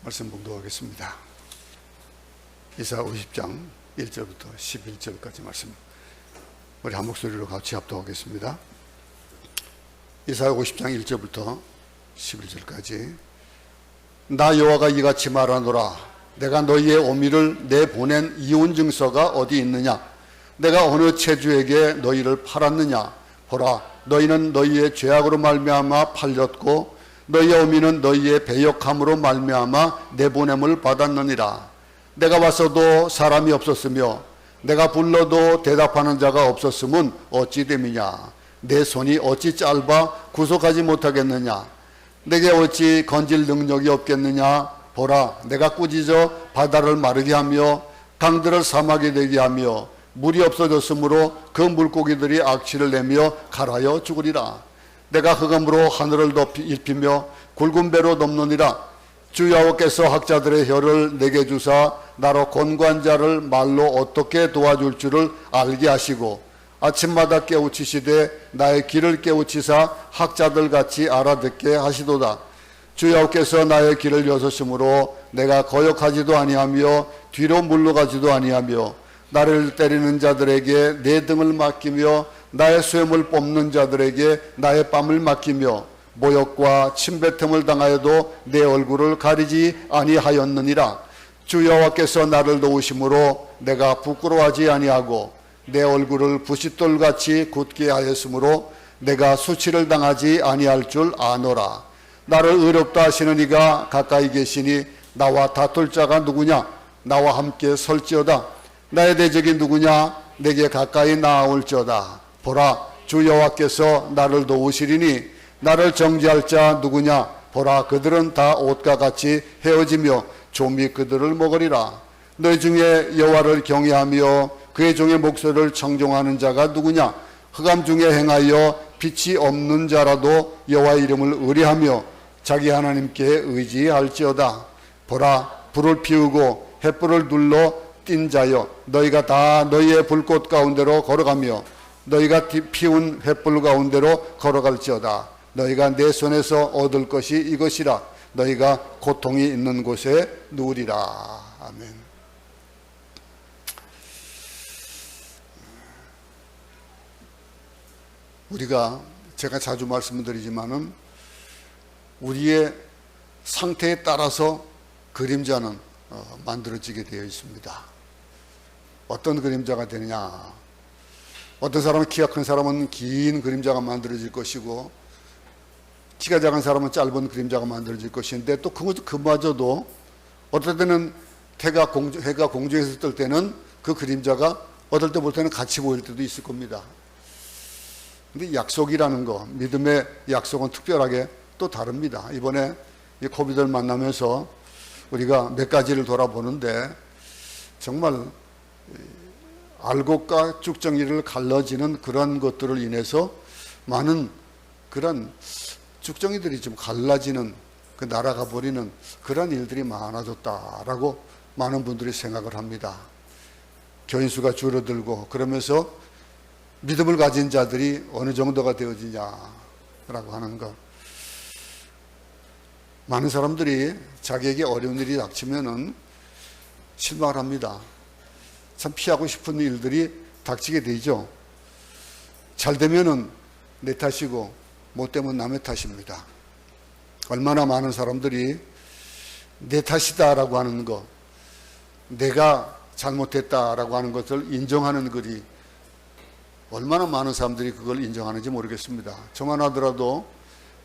말씀 봉독하겠습니다. 이사야 50장 1절부터 11절까지 말씀, 우리 한 목소리로 같이 합독하겠습니다. 이사야 50장 1절부터 11절까지. 나 여호와가 이같이 말하노라. 내가 너희의 오미를 내보낸 이혼 증서가 어디 있느냐? 내가 어느 체주에게 너희를 팔았느냐? 보라, 너희는 너희의 죄악으로 말미암아 팔렸고 너희의 어미는 너희의 배역함으로 말미암아 내보냄을 받았느니라. 내가 왔어도 사람이 없었으며 내가 불러도 대답하는 자가 없었음은 어찌 됨이냐? 내 손이 어찌 짧아 구속하지 못하겠느냐? 내게 어찌 건질 능력이 없겠느냐? 보라, 내가 꾸짖어 바다를 마르게 하며 강들을 사막이 되게 하며 물이 없어졌으므로 그 물고기들이 악취를 내며 갈아여 죽으리라. 내가 흑암으로 하늘을 입히며 굵은 배로 덮느니라. 주 여호와께서 학자들의 혀를 내게 주사 나로 권고한 자를 말로 어떻게 도와줄 줄을 알게 하시고 아침마다 깨우치시되 나의 길을 깨우치사 학자들 같이 알아듣게 하시도다. 주 여호와께서 나의 길을 여셨으므로 내가 거역하지도 아니하며 뒤로 물러가지도 아니하며 나를 때리는 자들에게 내 등을 맡기며 나의 쇠을 뽑는 자들에게 나의 뺨을 맡기며 모욕과 침뱉음을 당하여도 내 얼굴을 가리지 아니하였느니라. 주 여호와께서 나를 도우심으로 내가 부끄러워하지 아니하고 내 얼굴을 부싯돌같이 굳게 하였으므로 내가 수치를 당하지 아니할 줄 아노라. 나를 의롭다 하시는 이가 가까이 계시니 나와 다툴 자가 누구냐? 나와 함께 설지어다. 나의 대적이 누구냐? 내게 가까이 나아올지어다. 보라, 주 여호와께서 나를 도우시리니 나를 정죄할 자 누구냐? 보라, 그들은 다 옷과 같이 헤어지며 좀이 그들을 먹으리라. 너희 중에 여호와를 경외하며 그의 종의 목소리를 청종하는 자가 누구냐? 흑암 중에 행하여 빛이 없는 자라도 여호와 이름을 의뢰하며 자기 하나님께 의지할지어다. 보라, 불을 피우고 횃불을 눌러 띈 자여, 너희가 다 너희의 불꽃 가운데로 걸어가며 너희가 피운 횃불 가운데로 걸어갈지어다. 너희가 내 손에서 얻을 것이 이것이라. 너희가 고통이 있는 곳에 누우리라. 아멘. 우리가, 제가 자주 말씀드리지만은 우리의 상태에 따라서 그림자는 만들어지게 되어 있습니다. 어떤 그림자가 되느냐? 어떤 사람은 키가 큰 사람은 긴 그림자가 만들어질 것이고 키가 작은 사람은 짧은 그림자가 만들어질 것인데 또 그마저도 어떨 때는 해가 공중에서 뜰 때는 그 그림자가 어떨 때 볼 때는 같이 보일 때도 있을 겁니다. 근데 약속이라는 거, 믿음의 약속은 특별하게 또 다릅니다. 이번에 이 코비드를 만나면서 우리가 몇 가지를 돌아보는데 정말 알곡과 쭉정이를 갈라지는 그런 것들을 인해서 많은 그런 쭉정이들이 좀 갈라지는, 그 날아가 버리는 그런 일들이 많아졌다라고 많은 분들이 생각을 합니다. 교인 수가 줄어들고 그러면서 믿음을 가진 자들이 어느 정도가 되어지냐라고 하는 것. 많은 사람들이 자기에게 어려운 일이 닥치면은 실망을 합니다. 참 피하고 싶은 일들이 닥치게 되죠. 잘 되면은 내 탓이고 못 되면 남의 탓입니다. 얼마나 많은 사람들이 내 탓이다라고 하는 것, 내가 잘못했다라고 하는 것을 인정하는 글이 얼마나 많은 사람들이 그걸 인정하는지 모르겠습니다. 저만 하더라도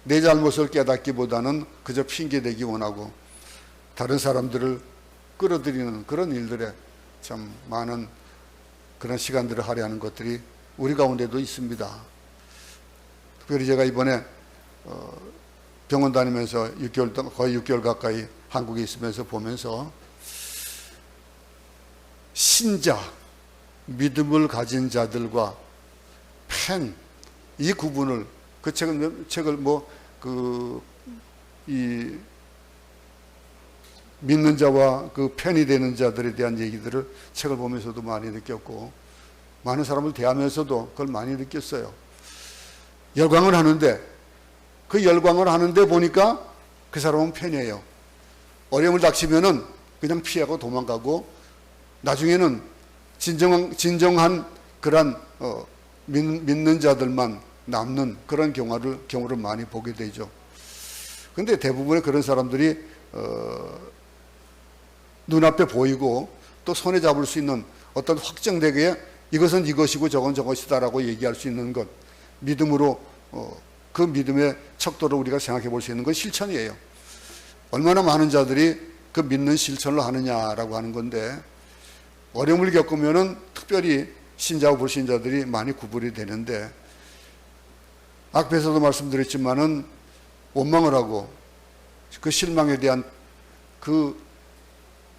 내 잘못을 깨닫기보다는 그저 핑계대기 원하고 다른 사람들을 끌어들이는 그런 일들에 참 많은 그런 시간들을 할애하는 것들이 우리 가운데도 있습니다. 특별히 제가 이번에 병원 다니면서 거의 6개월 가까이 한국에 있으면서 보면서 신자, 믿음을 가진 자들과 팬, 이 구분을, 그 책을 믿는 자와 그 팬이 되는 자들에 대한 얘기들을 책을 보면서도 많이 느꼈고 많은 사람을 대하면서도 그걸 많이 느꼈어요. 열광을 하는데 그 열광을 하는데 보니까 그 사람은 팬이에요. 어려움을 닥치면은 그냥 피하고 도망가고 나중에는 진정한 그런 믿는 자들만 남는 그런 경우를 많이 보게 되죠. 근데 대부분의 그런 사람들이 눈앞에 보이고 또 손에 잡을 수 있는 어떤 확정되게 이것은 이것이고 저건 저것이다라고 얘기할 수 있는 것, 믿음으로 그 믿음의 척도를 우리가 생각해 볼 수 있는 건 실천이에요. 얼마나 많은 자들이 그 믿는 실천을 하느냐라고 하는 건데, 어려움을 겪으면은 특별히 신자와 불신자들이 많이 구분이 되는데, 앞에서도 말씀드렸지만은 원망을 하고 그 실망에 대한 그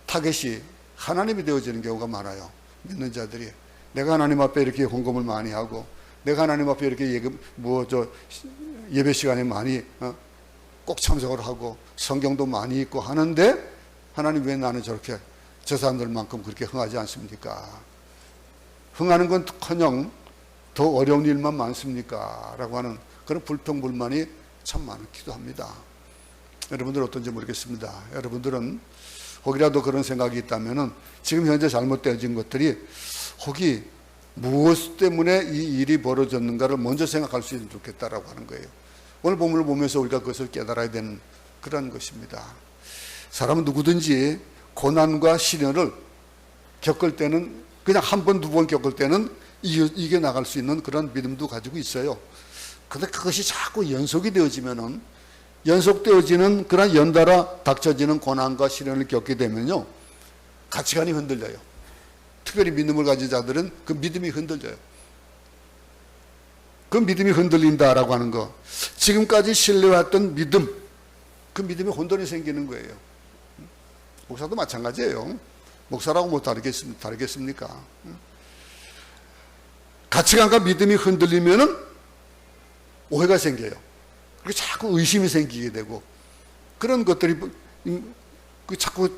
타겟이 하나님이 되어지는 경우가 많아요. 믿는 자들이 내가 하나님 앞에 이렇게 헌금을 많이 하고 내가 하나님 앞에 이렇게 예배 시간에 많이 꼭 참석을 하고 성경도 많이 읽고 하는데 하나님 왜 나는 저렇게 저 사람들만큼 그렇게 흥하지 않습니까? 흥하는 건커녕 더 어려운 일만 많습니까? 라고 하는 그런 불평불만이 참 많기도 합니다. 여러분들 어떤지 모르겠습니다. 여러분들은 혹이라도 그런 생각이 있다면 지금 현재 잘못되어진 것들이 혹이 무엇 때문에 이 일이 벌어졌는가를 먼저 생각할 수 있으면 좋겠다라고 하는 거예요. 오늘 본문을 보면서 우리가 그것을 깨달아야 되는 그런 것입니다. 사람은 누구든지 고난과 시련을 겪을 때는 그냥 한 번, 두 번 겪을 때는 이겨나갈 수 있는 그런 믿음도 가지고 있어요. 그런데 그것이 자꾸 연속이 되어지면은 연속되어지는 그런 연달아 닥쳐지는 고난과 시련을 겪게 되면요, 가치관이 흔들려요. 특별히 믿음을 가진 자들은 그 믿음이 흔들려요. 그 믿음이 흔들린다라고 하는 거, 지금까지 신뢰했던 믿음, 그 믿음에 혼돈이 생기는 거예요. 목사도 마찬가지예요. 목사라고 뭐 다르겠습니까? 가치관과 믿음이 흔들리면은 오해가 생겨요. 그리고 자꾸 의심이 생기게 되고, 그런 것들이 자꾸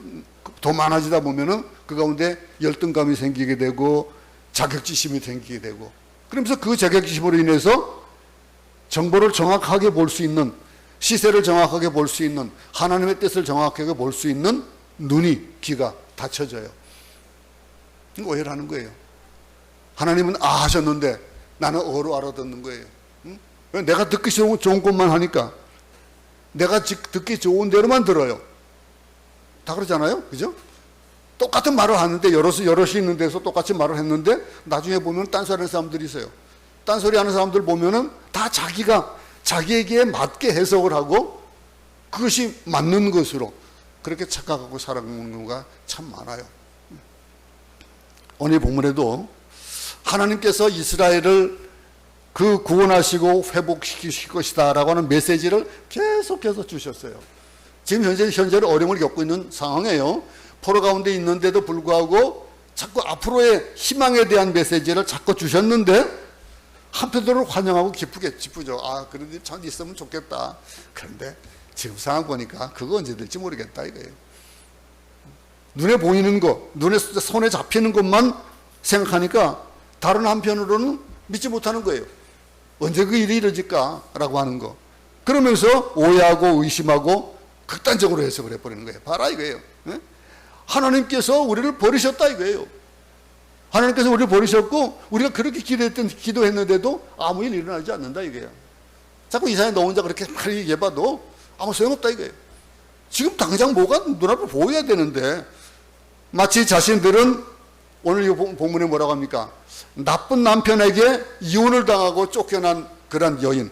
더 많아지다 보면은 그 가운데 열등감이 생기게 되고 자격지심이 생기게 되고, 그러면서 그 자격지심으로 인해서 정보를 정확하게 볼 수 있는, 시세를 정확하게 볼 수 있는, 하나님의 뜻을 정확하게 볼 수 있는 눈이, 귀가 닫혀져요. 오해를 하는 거예요. 하나님은 아 하셨는데 나는 어로 알아듣는 거예요. 내가 듣기 좋은 것만 하니까, 내가 듣기 좋은 대로만 들어요. 다 그러잖아요, 그죠? 똑같은 말을 하는데 여럿이 있는 데서 똑같이 말을 했는데 나중에 보면 딴소리 하는 사람들이 있어요. 딴소리 하는 사람들 보면은 다 자기에게 맞게 해석을 하고 그것이 맞는 것으로 그렇게 착각하고 살아가는 경우가 참 많아요. 오늘 본문에도 하나님께서 이스라엘을 그 구원하시고 회복시키실 것이다 라고 하는 메시지를 계속해서 주셨어요. 지금 현재는 어려움을 겪고 있는 상황이에요. 포로 가운데 있는데도 불구하고 자꾸 앞으로의 희망에 대한 메시지를 자꾸 주셨는데 한편으로 환영하고 기쁘죠. 아, 그런 일 참 있으면 좋겠다. 그런데 지금 상황 보니까 그거 언제 될지 모르겠다 이거예요. 눈에 보이는 거, 손에 잡히는 것만 생각하니까 다른 한편으로는 믿지 못하는 거예요. 언제 그 일이 이루어질까라고 하는 거. 그러면서 오해하고 의심하고 극단적으로 해석을 해버리는 거예요. 봐라 이거예요. 네? 하나님께서 우리를 버리셨다 이거예요. 하나님께서 우리를 버리셨고 우리가 그렇게 기도했는데도 아무 일 일어나지 않는다 이거예요. 자꾸 이 사람이 너 혼자 그렇게 많이 얘기해봐도 아무 소용없다 이거예요. 지금 당장 뭐가 눈앞에 보여야 되는데 마치 자신들은 오늘 이 본문에 뭐라고 합니까? 나쁜 남편에게 이혼을 당하고 쫓겨난 그런 여인,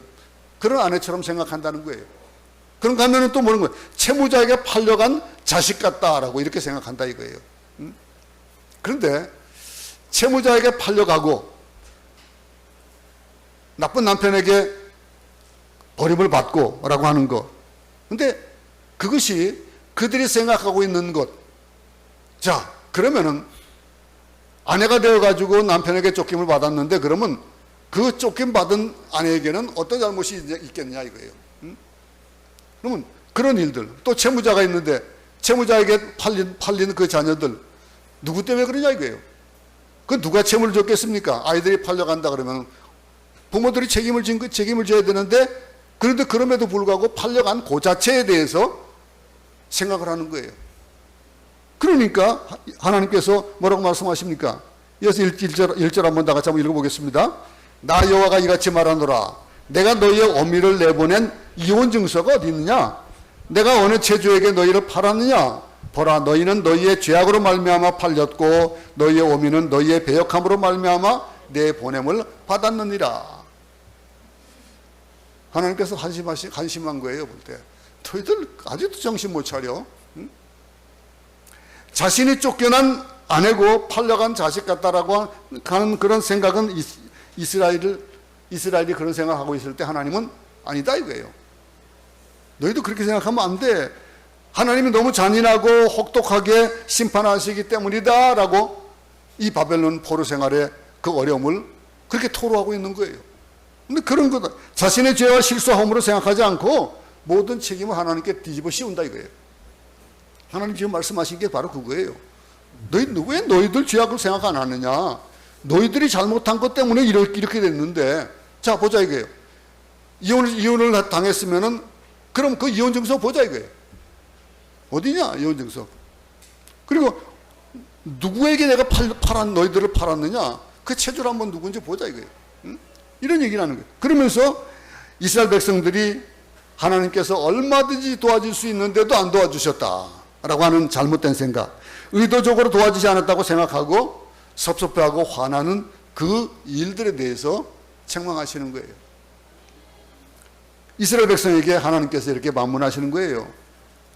그런 아내처럼 생각한다는 거예요. 그런가 하면은 또 뭐는 거예요? 채무자에게 팔려간 자식 같다라고 이렇게 생각한다 이거예요. 그런데 채무자에게 팔려가고 나쁜 남편에게 버림을 받고 라고 하는 것, 근데 그것이 그들이 생각하고 있는 것. 자, 그러면은 아내가 되어가지고 남편에게 쫓김을 받았는데 그러면 그 쫓김 받은 아내에게는 어떤 잘못이 있겠냐 이거예요. 그러면 그런 일들, 또 채무자가 있는데 채무자에게 팔린 그 자녀들 누구 때문에 그러냐 이거예요. 그 누가 채무를 줬겠습니까? 아이들이 팔려간다 그러면 부모들이 책임을 져야 되는데, 그런데 그럼에도 불구하고 팔려간 그 자체에 대해서 생각을 하는 거예요. 그러니까 하나님께서 뭐라고 말씀하십니까? 이어서 1절 한번 다 같이 한번 읽어보겠습니다. 나 여호와가 이같이 말하노라. 내가 너희의 어미를 내보낸 이혼 증서가 어디 있느냐? 내가 어느 체주에게 너희를 팔았느냐? 보라, 너희는 너희의 죄악으로 말미암아 팔렸고 너희의 어미는 너희의 배역함으로 말미암아 내 보냄을 받았느니라. 하나님께서 한심한 거예요. 볼 때 너희들 아직도 정신 못 차려. 응? 자신이 쫓겨난 아내고 팔려간 자식 같다라고 하는 그런 생각은 이스라엘이 그런 생각하고 있을 때 하나님은 아니다 이거예요. 너희도 그렇게 생각하면 안 돼. 하나님이 너무 잔인하고 혹독하게 심판하시기 때문이다 라고 이 바벨론 포로 생활의 그 어려움을 그렇게 토로하고 있는 거예요. 근데 그런 거 자신의 죄와 실수함으로 생각하지 않고 모든 책임을 하나님께 뒤집어 씌운다 이거예요. 하나님 지금 말씀하신 게 바로 그거예요. 왜 너희들 죄악을 생각 안 하느냐? 너희들이 잘못한 것 때문에 이렇게 됐는데, 자 보자 이거예요. 이혼을 당했으면은 그럼 그 이혼 증서 보자 이거예요. 어디냐 이혼 증서? 그리고 누구에게 내가 너희들을 팔았느냐? 그 체주를 한번 누군지 보자 이거예요. 응? 이런 얘기를 하는 거예요. 그러면서 이스라엘 백성들이 하나님께서 얼마든지 도와줄 수 있는데도 안 도와주셨다라고 하는 잘못된 생각, 의도적으로 도와주지 않았다고 생각하고 섭섭해하고 화나는 그 일들에 대해서 책망하시는 거예요. 이스라엘 백성에게 하나님께서 이렇게 만문하시는 거예요.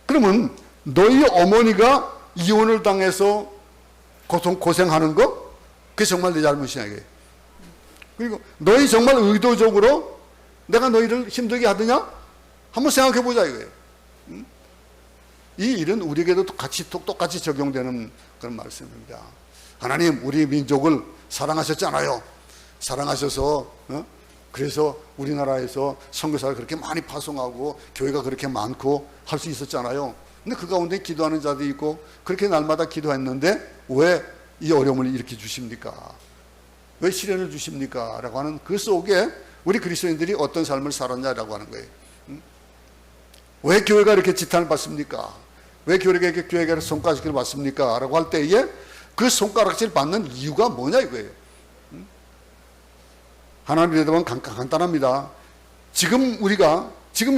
그러면 너희 어머니가 이혼을 당해서 고생하는 거? 그게 정말 내 잘못이냐 이게. 그리고 너희 정말 의도적으로 내가 너희를 힘들게 하더냐? 한번 생각해 보자 이거예요. 이 일은 우리에게도 똑같이 적용되는 그런 말씀입니다. 하나님 우리 민족을 사랑하셨잖아요. 사랑하셔서 그래서 우리나라에서 선교사를 그렇게 많이 파송하고 교회가 그렇게 많고 할 수 있었잖아요. 근데 그 가운데 기도하는 자도 있고 그렇게 날마다 기도했는데 왜 이 어려움을 이렇게 주십니까? 왜 시련을 주십니까? 라고 하는 그 속에 우리 그리스도인들이 어떤 삶을 살았냐라고 하는 거예요. 왜 교회가 이렇게 지탄을 받습니까? 왜 교회가 손가락질을 받습니까? 라고 할 때에 그 손가락질 받는 이유가 뭐냐 이거예요. 하나님의 대답은 간단합니다. 지금이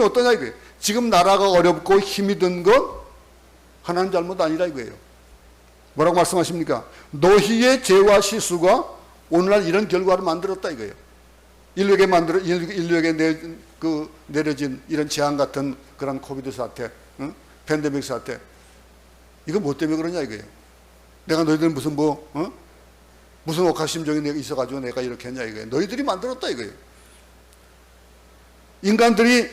어떠냐 이거예요. 지금 나라가 어렵고 힘이 든 건 하나님 잘못 아니라 이거예요. 뭐라고 말씀하십니까? 너희의 죄와 실수가 오늘날 이런 결과를 만들었다 이거예요. 인류에게 내려진 이런 재앙 같은 그런 코비드 사태, 팬데믹 사태, 이거 뭐 때문에 그러냐 이거예요. 내가 너희들 무슨 억하심정이 내가 있어가지고 내가 이렇게 했냐 이거예요. 너희들이 만들었다 이거예요. 인간들이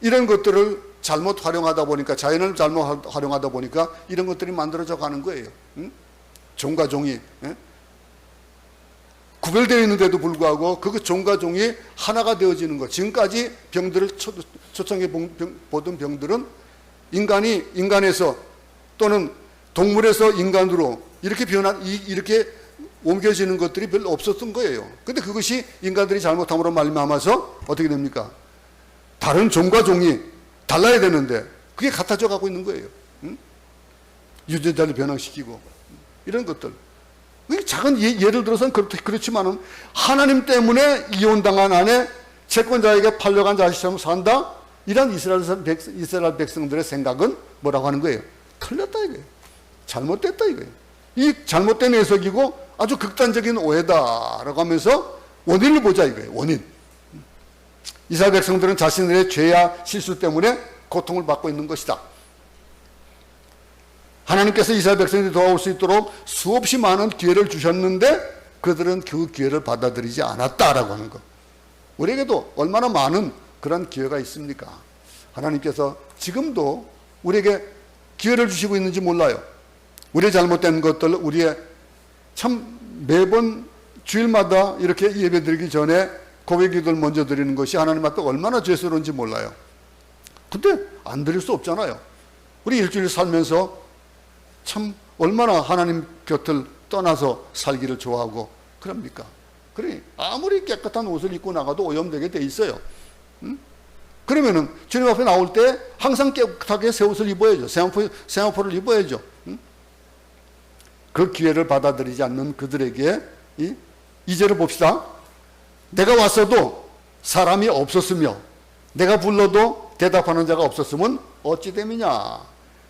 이런 것들을 잘못 활용하다 보니까, 자연을 잘못 활용하다 보니까 이런 것들이 만들어져 가는 거예요. 종과 종이 구별되어 있는데도 불구하고 그 종과 종이 하나가 되어지는 것. 지금까지 병들을 초창기에 보던 병들은 인간에서 또는 동물에서 인간으로 이렇게 옮겨지는 것들이 별로 없었던 거예요. 근데 그것이 인간들이 잘못함으로 말미암아서 어떻게 됩니까? 다른 종과 종이 달라야 되는데 그게 같아져 가고 있는 거예요. 유전자를 변형시키고 이런 것들. 작은 예를 들어서는 그렇지만은 하나님 때문에 이혼당한 아내, 채권자에게 팔려간 자식처럼 산다? 이런 이스라엘 백성들의 생각은 뭐라고 하는 거예요? 틀렸다 이거예요. 잘못됐다 이거예요. 이 잘못된 해석이고 아주 극단적인 오해다라고 하면서 원인을 보자 이거예요. 원인. 이스라엘 백성들은 자신들의 죄와 실수 때문에 고통을 받고 있는 것이다. 하나님께서 이스라엘 백성들이 돌아올 수 있도록 수없이 많은 기회를 주셨는데 그들은 그 기회를 받아들이지 않았다라고 하는 것. 우리에게도 얼마나 많은 그런 기회가 있습니까? 하나님께서 지금도 우리에게 기회를 주시고 있는지 몰라요. 우리의 잘못된 것들, 우리의 참 매번 주일마다 이렇게 예배드리기 전에 고백기도를 먼저 드리는 것이 하나님 앞에 얼마나 죄스러운지 몰라요. 근데 안 드릴 수 없잖아요. 우리 일주일 살면서 참 얼마나 하나님 곁을 떠나서 살기를 좋아하고 그럽니까? 그러니 아무리 깨끗한 옷을 입고 나가도 오염되게 돼 있어요. 근데 그러면은 주님 앞에 나올 때 항상 깨끗하게 새 옷을 입어야죠. 세마포를 입어야죠. 그 기회를 받아들이지 않는 그들에게 이제를 봅시다. 내가 왔어도 사람이 없었으며 내가 불러도 대답하는 자가 없었으면 어찌 됨이냐.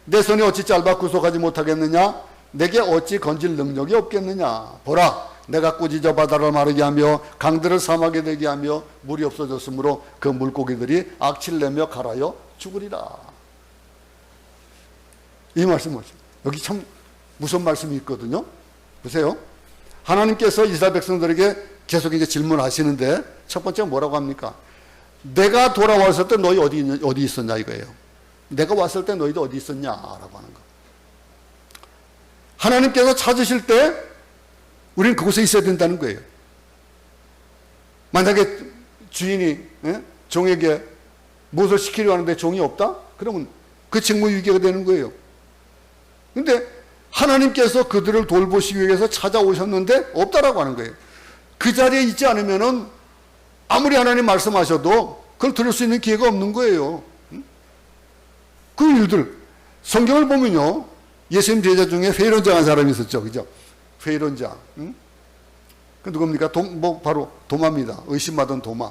내 손이 어찌 짧아 구속하지 못하겠느냐. 내게 어찌 건질 능력이 없겠느냐. 보라, 내가 꾸짖어 바다를 마르게 하며 강들을 사막에 되게 하며 물이 없어졌으므로 그 물고기들이 악취를 내며 갈아여 죽으리라. 이 말씀 여기 참 무슨 말씀이 있거든요. 보세요. 하나님께서 이스라엘 백성들에게 계속 이제 질문하시는데 첫 번째가 뭐라고 합니까? 내가 돌아왔을 때 너희 어디 있었냐 이거예요. 내가 왔을 때 너희도 어디 있었냐라고 하는 거. 하나님께서 찾으실 때 우리는 그곳에 있어야 된다는 거예요. 만약에 주인이 종에게 무엇을 시키려 하는데 종이 없다? 그러면 그 직무유기가 되는 거예요. 근데 하나님께서 그들을 돌보시기 위해서 찾아오셨는데 없다라고 하는 거예요. 그 자리에 있지 않으면은 아무리 하나님 말씀하셔도 그걸 들을 수 있는 기회가 없는 거예요. 그 일들 성경을 보면요, 예수님 제자 중에 회론자 한 사람이 있었죠, 그죠? 회론자. 그 누굽니까? 바로 도마입니다. 의심받은 도마.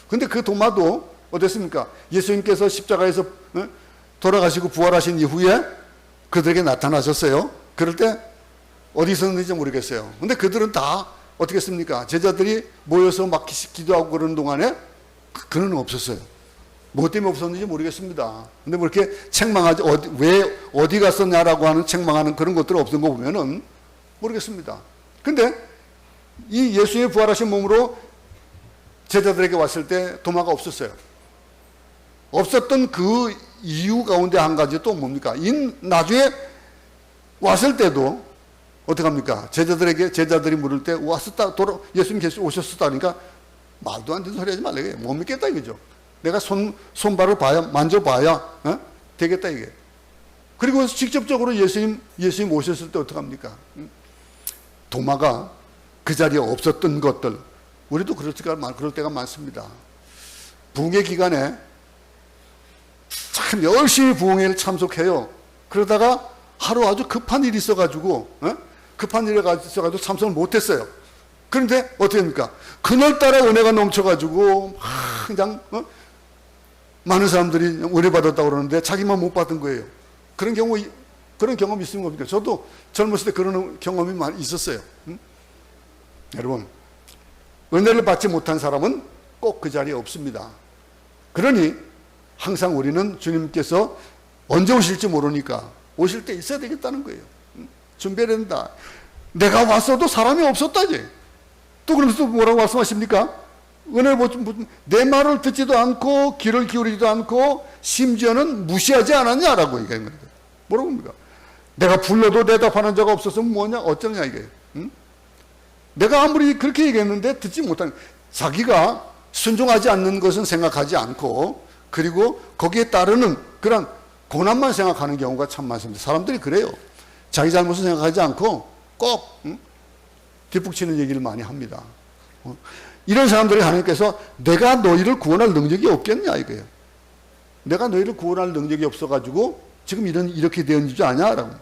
근데 그 도마도 어땠습니까? 예수님께서 십자가에서 돌아가시고 부활하신 이후에 그들에게 나타나셨어요. 그럴 때 어디 있었는지 모르겠어요. 근데 그들은 다 어떻게 했습니까? 제자들이 모여서 막 기도하고 그러는 동안에 그는 없었어요. 뭐 때문에 없었는지 모르겠습니다. 근데 뭐 이렇게 책망하지, 왜 어디 갔었냐라고 하는 책망하는 그런 것들 없는 거 보면은 모르겠습니다. 근데 이 예수의 부활하신 몸으로 제자들에게 왔을 때 도마가 없었어요. 없었던 그 이유 가운데 한 가지 또 뭡니까? 나중에 왔을 때도 어떻게 합니까? 제자들이 물을 때 예수님 오셨었다 하니까 말도 안 되는 소리 하지 말래. 못 믿겠다 이거죠. 내가 손발을 만져봐야 되겠다 이게. 그리고 직접적으로 예수님 오셨을 때 어떻게 합니까? 도마가 그 자리에 없었던 것들, 우리도 그럴 때가 많습니다. 부흥회 기간에 참 열심히 부흥회를 참석해요. 그러다가 하루 아주 급한 일이 있어가지고 참석을 못했어요. 그런데 어떻게 됩니까? 그날따라 은혜가 넘쳐가지고 그냥 많은 사람들이 은혜 받았다고 그러는데 자기만 못 받은 거예요. 그런 경험 있으면 뭡니까? 저도 젊었을 때 그런 경험이 많이 있었어요. 여러분, 은혜를 받지 못한 사람은 꼭 그 자리에 없습니다. 그러니 항상 우리는 주님께서 언제 오실지 모르니까 오실 때 있어야 되겠다는 거예요. 준비해야 된다. 내가 왔어도 사람이 없었다 이제. 또 그러면서 뭐라고 말씀하십니까? 내 말을 듣지도 않고 귀를 기울이지도 않고 심지어는 무시하지 않았냐라고 얘기하는 거예요. 뭐라고 합니까? 내가 불러도 대답하는 자가 없었으면 뭐냐 어쩌냐 이게. 내가 아무리 그렇게 얘기했는데 듣지 못하는, 자기가 순종하지 않는 것은 생각하지 않고 그리고 거기에 따르는 그런 고난만 생각하는 경우가 참 많습니다. 사람들이 그래요. 자기 잘못을 생각하지 않고 꼭 뒷북치는 얘기를 많이 합니다. 이런 사람들이 하나님께서 내가 너희를 구원할 능력이 없겠냐 이거예요. 내가 너희를 구원할 능력이 없어가지고 지금 이렇게 되었는 줄 아냐라고.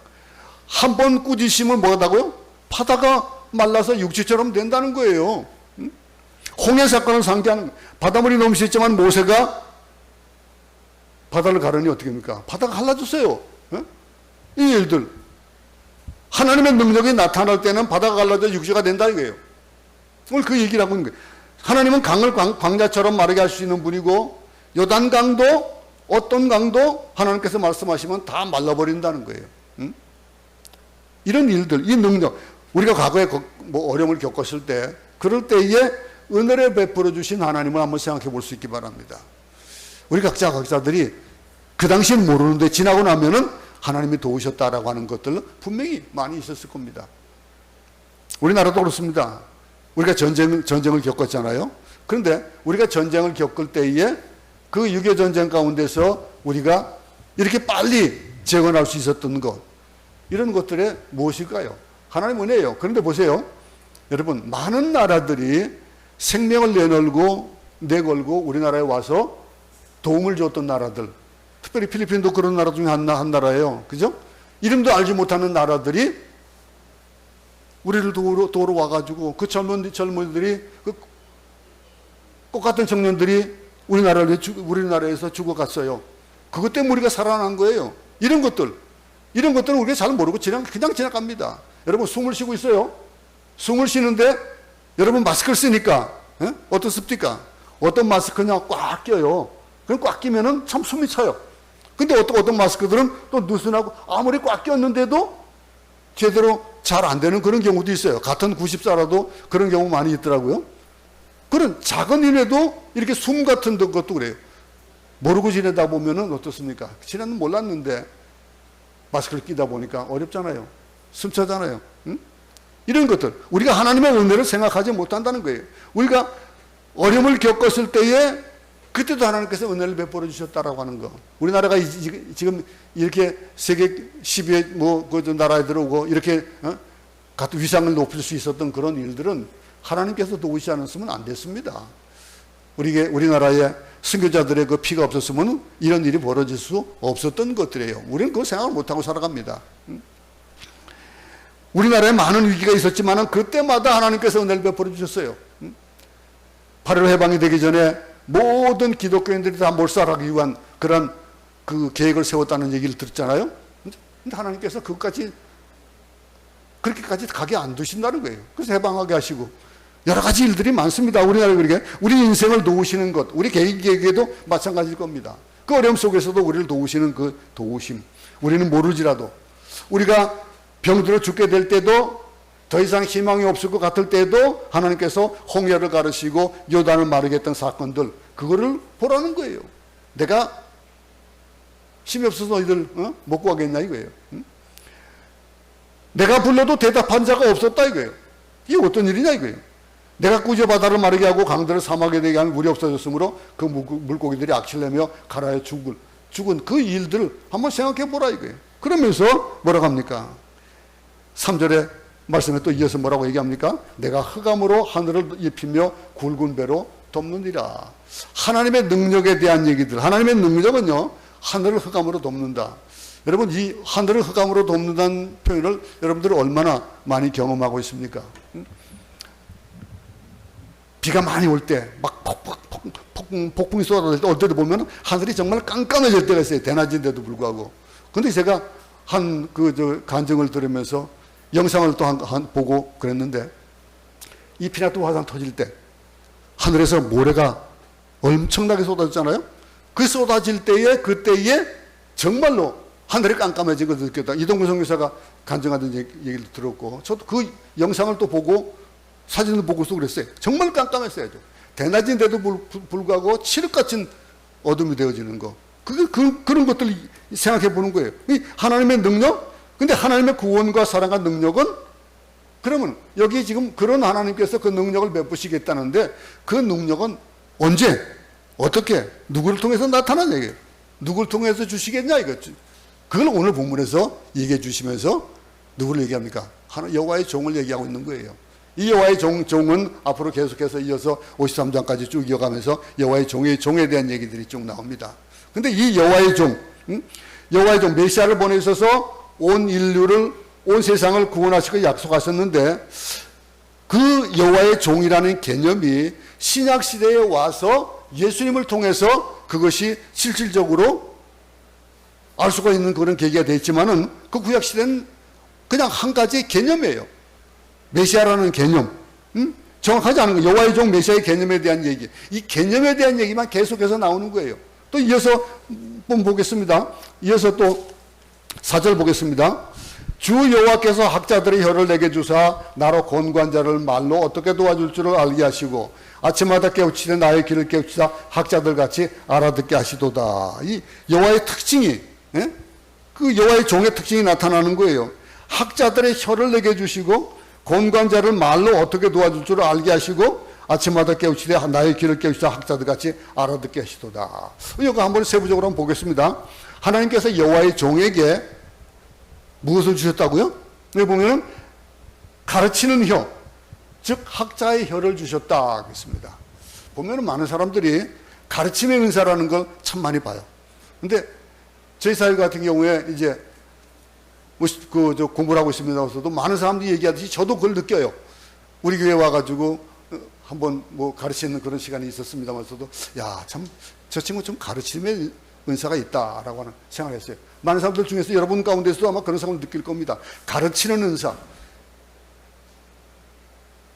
한 번 꾸짖으면 뭐하다고요? 바다가 말라서 육지처럼 된다는 거예요. 홍해 사건을 상기하는, 바닷물이 넘치지만 모세가 바다를 가르니 어떻게 합니까? 바다가 갈라졌어요. 이 일들. 하나님의 능력이 나타날 때는 바다가 갈라져 육지가 된다 이거예요. 오늘 그 얘기를 하고 있는 거예요. 하나님은 강을 광야처럼 마르게 할 수 있는 분이고 요단강도 어떤 강도 하나님께서 말씀하시면 다 말라버린다는 거예요. 이런 일들, 이 능력, 우리가 과거에 뭐 어려움을 겪었을 때 그럴 때에 은혜를 베풀어 주신 하나님을 한번 생각해 볼 수 있기 바랍니다. 우리 각자들이 그 당시에는 모르는데 지나고 나면은 하나님이 도우셨다라고 하는 것들 분명히 많이 있었을 겁니다. 우리나라도 그렇습니다. 우리가 전쟁을 겪었잖아요. 그런데 우리가 전쟁을 겪을 때에 그 6.25 전쟁 가운데서 우리가 이렇게 빨리 재건할 수 있었던 것, 이런 것들의 무엇일까요? 하나님 은혜예요. 그런데 보세요. 여러분, 많은 나라들이 생명을 내걸고 우리나라에 와서 도움을 줬던 나라들, 특별히 필리핀도 그런 나라 중에 한 나라예요. 그죠? 이름도 알지 못하는 나라들이 우리를 도우러 와가지고 그 젊은이들이 그 똑같은 청년들이 우리나라에서 죽어갔어요. 그것 때문에 우리가 살아난 거예요. 이런 것들은 우리가 잘 모르고 그냥 지나갑니다. 여러분 숨을 쉬고 있어요. 숨을 쉬는데 여러분 마스크를 쓰니까 어떻습니까? 어떤 마스크냐 꽉 껴요. 그럼 꽉 끼면은 참 숨이 차요. 근데 어떤 마스크들은 또 느슨하고 아무리 꽉 꼈는데도 제대로 잘 안 되는 그런 경우도 있어요. 같은 90살라도 그런 경우 많이 있더라고요. 그런 작은 일에도 이렇게 숨 같은 것도 그래요. 모르고 지내다 보면은 어떻습니까? 지나는 몰랐는데 마스크를 끼다 보니까 어렵잖아요. 숨차잖아요. 응? 이런 것들 우리가 하나님의 은혜를 생각하지 못한다는 거예요. 우리가 어려움을 겪었을 때에 그때도 하나님께서 은혜를 베풀어 주셨다라고 하는 거. 우리나라가 지금 이렇게 세계 10위 그 나라에 들어오고 이렇게 같은 위상을 높일 수 있었던 그런 일들은 하나님께서 도우시지 않았으면 안 됐습니다. 우리나라의 선교자들의 그 피가 없었으면 이런 일이 벌어질 수 없었던 것들이에요. 우리는 그거 생각을 못하고 살아갑니다. 우리나라에 많은 위기가 있었지만 그때마다 하나님께서 은혜를 베풀어 주셨어요. 8.15 해방이 되기 전에 모든 기독교인들이 다 몰살하기 위한 그런 그 계획을 세웠다는 얘기를 들었잖아요. 근데 하나님께서 그것까지 그렇게까지 가게 안 두신다는 거예요. 그래서 해방하게 하시고 여러 가지 일들이 많습니다. 우리나라에 그렇게 우리 인생을 도우시는 것, 우리 개인에게도 마찬가지일 겁니다. 그 어려움 속에서도 우리를 도우시는 그 도우심. 우리는 모르지라도 우리가 병들어 죽게 될 때도 더 이상 희망이 없을 것 같을 때도 하나님께서 홍해를 가르시고 요단을 마르게 했던 사건들 그거를 보라는 거예요. 내가 힘이 없어서 너희들 못 구하겠냐 이거예요. 내가 불러도 대답한 자가 없었다 이거예요. 이게 어떤 일이냐 이거예요. 내가 꾸짖어 바다를 마르게 하고 강들을 사막에 되게 하면 물이 없어졌으므로 그 물고기들이 악취내며 가라에 죽은 그 일들을 한번 생각해 보라 이거예요. 그러면서 뭐라고 합니까? 3절에 말씀에 또 이어서 뭐라고 얘기합니까? 내가 흑암으로 하늘을 입히며 굵은 배로 덮느니라. 하나님의 능력에 대한 얘기들. 하나님의 능력은요, 하늘을 흑암으로 덮는다. 여러분, 이 하늘을 흑암으로 덮는다는 표현을 여러분들이 얼마나 많이 경험하고 있습니까? 비가 많이 올 때, 막 폭풍이 쏟아질 때, 올 때도 보면 하늘이 정말 깜깜해질 때가 있어요. 대낮인데도 불구하고. 근데 제가 간증을 들으면서 영상을 또 보고 그랬는데, 이 피나투 화산 터질 때, 하늘에서 모래가 엄청나게 쏟아졌잖아요? 그 쏟아질 때에, 그때에 정말로 하늘이 깜깜해진 것을 느꼈다. 이동근 선교사가 간증하던 얘기를 들었고, 저도 그 영상을 또 보고, 사진을 보고서 그랬어요. 정말 깜깜했어야죠. 대낮인데도 불구하고 칠흑같은 어둠이 되어지는 거. 그런 것들을 생각해 보는 거예요. 이 하나님의 능력? 근데 하나님의 구원과 사랑과 능력은 그러면 여기 지금 그런 하나님께서 그 능력을 베푸시겠다는데 그 능력은 언제 어떻게 누구를 통해서 나타나냐 이게 누구를 통해서 주시겠냐 이거지. 그걸 오늘 본문에서 얘기해 주시면서 누구를 얘기합니까? 여호와의 종을 얘기하고 있는 거예요. 이 여호와의 종은 앞으로 계속해서 이어서 53장까지 쭉 이어가면서 여호와의 종에 대한 얘기들이 쭉 나옵니다. 근데 이 여호와의 종 메시아를 보내셔서 온 인류를 온 세상을 구원하시고 약속하셨는데 그 여호와의 종이라는 개념이 신약 시대에 와서 예수님을 통해서 그것이 실질적으로 알 수가 있는 그런 계기가 되어 있지만은 그 구약 시대는 그냥 한 가지 개념이에요. 메시아라는 개념, 정확하지 않은 거. 여호와의 종 메시아의 개념에 대한 얘기, 이 개념에 대한 얘기만 계속해서 나오는 거예요. 또 이어서 보겠습니다. 이어서 또 4절 보겠습니다. 주 여호와께서 학자들의 혀를 내게 주사 나로 권고한 자를 말로 어떻게 도와줄 줄을 알게 하시고 아침마다 깨우치되 나의 길을 깨우치사 학자들 같이 알아듣게 하시도다. 이 여호와의 특징이 그 여호와의 종의 특징이 나타나는 거예요. 학자들의 혀를 내게 주시고 권고한 자를 말로 어떻게 도와줄 줄을 알게 하시고 아침마다 깨우치되 나의 길을 깨우치사 학자들 같이 알아듣게 하시도다. 이거 한번 세부적으로 한번 보겠습니다. 하나님께서 여호와의 종에게 무엇을 주셨다고요? 여기 보면은 가르치는 혀, 즉 학자의 혀를 주셨다 하겠습니다. 보면은 많은 사람들이 가르침의 은사라는 걸 참 많이 봐요. 근데 저희 사회 같은 경우에 이제 공부를 하고 있습니다면서도 많은 사람들이 얘기하듯이 저도 그걸 느껴요. 우리 교회 와가지고 한번 가르치는 그런 시간이 있었습니다만서도 참 저 친구 좀 가르침의 은사가 있다라고 하는 생각을 했어요. 많은 사람들 중에서 여러분 가운데서도 아마 그런 생각을 느낄 겁니다. 가르치는 은사.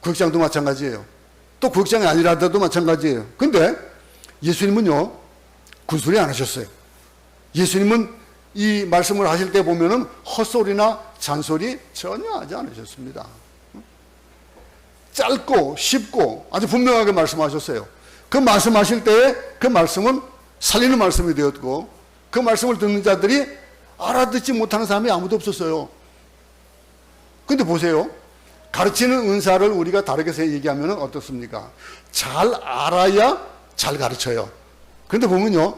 구역장도 마찬가지예요. 또 구역장이 아니라도 마찬가지예요. 근데 예수님은요, 군소리 안 하셨어요. 예수님은 이 말씀을 하실 때 보면은 헛소리나 잔소리 전혀 하지 않으셨습니다. 짧고 쉽고 아주 분명하게 말씀하셨어요. 그 말씀하실 때에 그 말씀은 살리는 말씀이 되었고, 그 말씀을 듣는 자들이 알아듣지 못하는 사람이 아무도 없었어요. 근데 보세요. 가르치는 은사를 우리가 다르게 얘기하면 어떻습니까? 잘 알아야 잘 가르쳐요. 그런데 보면요,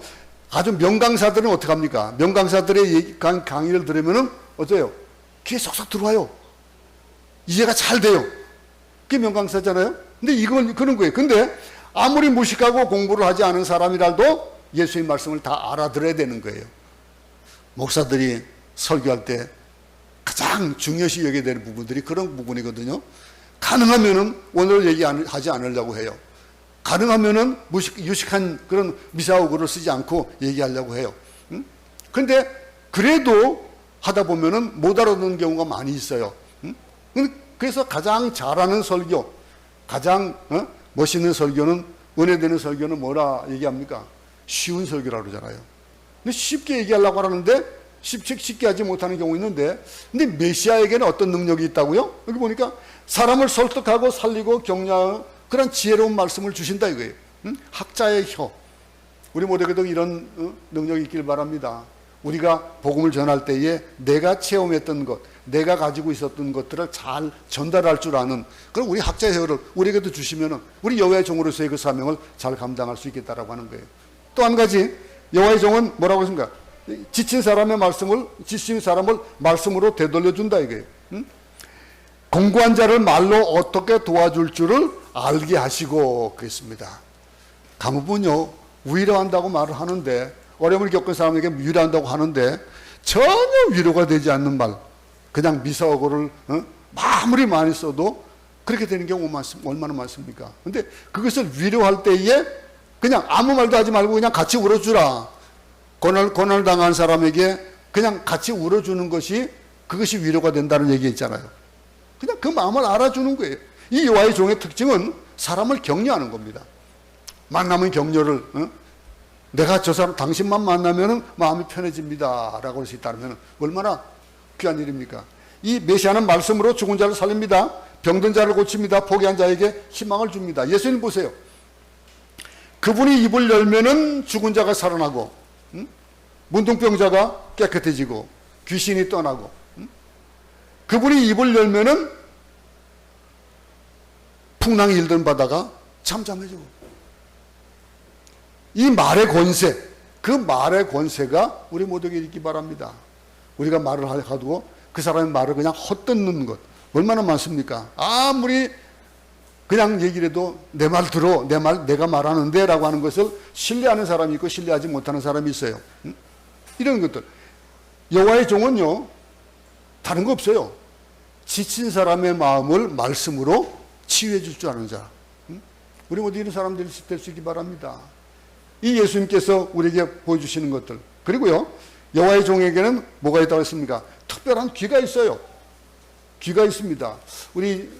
아주 명강사들은 어떻게 합니까? 명강사들의 강의를 들으면 어때요? 귀에 쏙쏙 들어와요. 이해가 잘 돼요. 그게 명강사잖아요. 근데 이건 그런 거예요. 근데 아무리 무식하고 공부를 하지 않은 사람이라도 예수의 말씀을 다 알아들어야 되는 거예요. 목사들이 설교할 때 가장 중요시 여겨야 되는 부분들이 그런 부분이거든요. 가능하면은 오늘 얘기하지 않으려고 해요. 가능하면은 유식한 그런 미사오구를 쓰지 않고 얘기하려고 해요. 근데 그래도 하다 보면은 못 알아듣는 경우가 많이 있어요. 그래서 가장 잘하는 설교, 가장 멋있는 설교는, 은혜되는 설교는 뭐라 얘기합니까? 쉬운 설교라고 그러잖아요. 근데 쉽게 얘기하려고 하는데 쉽게 하지 못하는 경우 있는데, 근데 메시아에게는 어떤 능력이 있다고요? 여기 보니까 사람을 설득하고 살리고 격려하는 그런 지혜로운 말씀을 주신다 이거예요. 학자의 혀. 우리 모두에게도 이런 능력이 있길 바랍니다. 우리가 복음을 전할 때에 내가 체험했던 것, 내가 가지고 있었던 것들을 잘 전달할 줄 아는 그런 우리 학자의 혀를 우리에게도 주시면은 우리 여호와의 종으로서의 그 사명을 잘 감당할 수 있겠다라고 하는 거예요. 또 한 가지, 여호와의 종은 뭐라고 했습니까? 지친 사람을 말씀으로 되돌려 준다 이거예요. 공고한 자를 말로 어떻게 도와줄 줄을 알게 하시고 그랬습니다. 가문은요, 위로한다고 말을 하는데, 어려움을 겪은 사람에게 위로한다고 하는데 전혀 위로가 되지 않는 말, 그냥 미사오고를 아무리 많이 써도 그렇게 되는 경우 얼마나 많습니까? 근데 그것을 위로할 때에 그냥 아무 말도 하지 말고 그냥 같이 울어주라. 고난을 당한 사람에게 그냥 같이 울어주는 것이, 그것이 위로가 된다는 얘기 있잖아요. 그냥 그 마음을 알아주는 거예요. 이 여호와의 종의 특징은 사람을 격려하는 겁니다. 만나면 격려를, 내가 저 사람, 당신만 만나면 마음이 편해집니다 라고 할 수 있다면 얼마나 귀한 일입니까? 이 메시아는 말씀으로 죽은 자를 살립니다. 병든 자를 고칩니다. 포기한 자에게 희망을 줍니다. 예수님 보세요. 그분이 입을 열면은 죽은 자가 살아나고, 문둥병자가 깨끗해지고, 귀신이 떠나고, 그분이 입을 열면은 풍랑이 일던 바다가 잠잠해지고, 이 말의 권세, 그 말의 권세가 우리 모두에게 있기 바랍니다. 우리가 말을 하고 그 사람의 말을 그냥 헛듣는 것 얼마나 많습니까? 아무리 그냥 얘기를 해도 내 말 들어, 내가 말하는데 라고 하는 것을 신뢰하는 사람이 있고 신뢰하지 못하는 사람이 있어요. 이런 것들. 여호와의 종은요, 다른 거 없어요. 지친 사람의 마음을 말씀으로 치유해 줄 줄 아는 자. 우리 모두 이런 사람들이 될 수 있기 바랍니다. 이 예수님께서 우리에게 보여주시는 것들. 그리고요, 여호와의 종에게는 뭐가 있다고 했습니까? 특별한 귀가 있어요. 귀가 있습니다. 우리